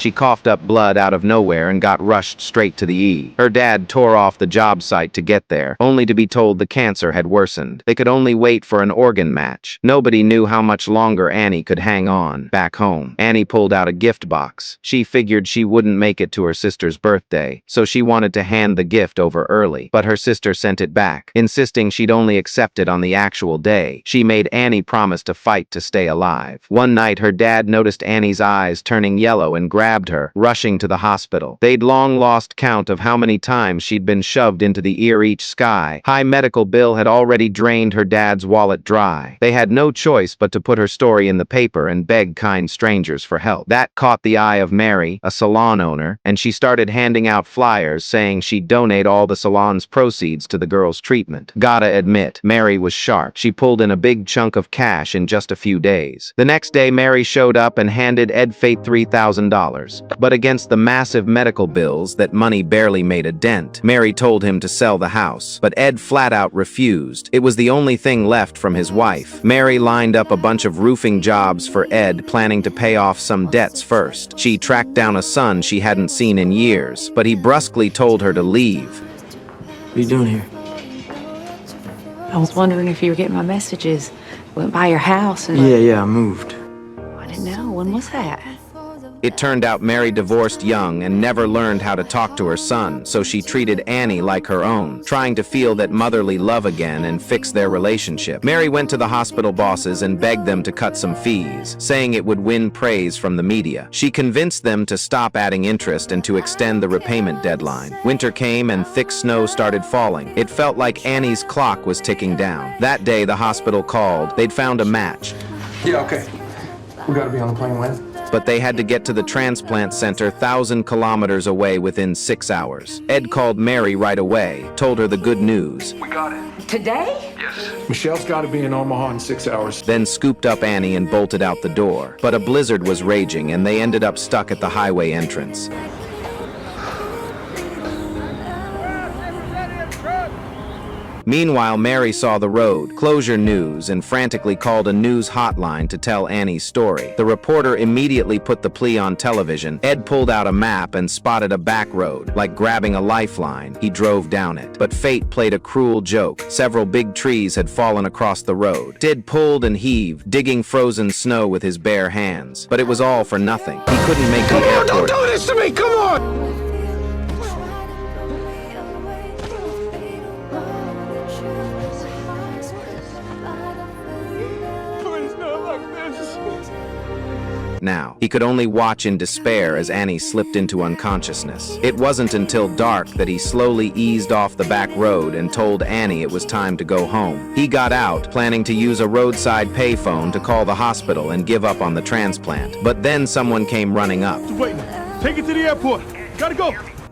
She coughed up blood out of nowhere and got rushed straight to the E. Her dad tore off the job site to get there, only to be told the cancer had worsened. They could only wait for an organ match. Nobody knew how much longer Annie could hang on. Back home, Annie pulled out a gift box. She figured she wouldn't make it to her sister's birthday, so she wanted to hand the gift over early. But her sister sent it back, insisting she'd only accept it on the actual day. She made Annie promise to fight to stay alive. One night, her dad noticed Annie's eyes turning yellow and grabbed her, rushing to the hospital. They'd long lost count of how many times she'd been shoved into the ear-each sky. High medical bill had already drained her dad's wallet dry. They had no choice but to put her story in the paper and beg kind strangers for help. That caught the eye of Mary, a salon owner, and she started handing out flyers saying she'd donate all the salon's proceeds to the girl's treatment. Gotta admit, Mary was sharp. She pulled in a big chunk of cash in just a few days. The next day, Mary showed up and handed Ed Fate $3,000. But against the massive medical bills that money barely made a dent, Mary told him to sell the house. But Ed flat out refused. It was the only thing left from his wife. Mary lined up a bunch of roofing jobs for Ed, planning to pay off some debts first. She tracked down a son she hadn't seen in years, but he brusquely told her to leave. What are you doing here? I was wondering if you were getting my messages. Went by your house and... Yeah, I moved. I didn't know. When was that? It turned out Mary divorced young and never learned how to talk to her son, so she treated Annie like her own, trying to feel that motherly love again and fix their relationship. Mary went to the hospital bosses and begged them to cut some fees, saying it would win praise from the media. She convinced them to stop adding interest and to extend the repayment deadline. Winter came and thick snow started falling. It felt like Annie's clock was ticking down. That day, the hospital called. They'd found a match. Yeah, okay. We gotta be on the plane when? But they had to get to the transplant center 1,000 kilometers away within 6 hours. Ed called Mary right away, told her the good news. We got it. Today? Yes. Michelle's gotta be in Omaha in 6 hours. Then scooped up Annie and bolted out the door. But a blizzard was raging and they ended up stuck at the highway entrance. Meanwhile, Mary saw the road, closure news, and frantically called a news hotline to tell Annie's story. The reporter immediately put the plea on television. Ed pulled out a map and spotted a back road. Like grabbing a lifeline, he drove down it. But fate played a cruel joke. Several big trees had fallen across the road. Ed pulled and heaved, digging frozen snow with his bare hands. But it was all for nothing. He couldn't make the airport. Don't do this to me! Come on! Now, he could only watch in despair as Annie slipped into unconsciousness. It wasn't until dark that he slowly eased off the back road and told Annie it was time to go home. He got out, planning to use a roadside payphone to call the hospital and give up on the transplant. But then someone came running up. Wait, take it to the airport. Gotta go.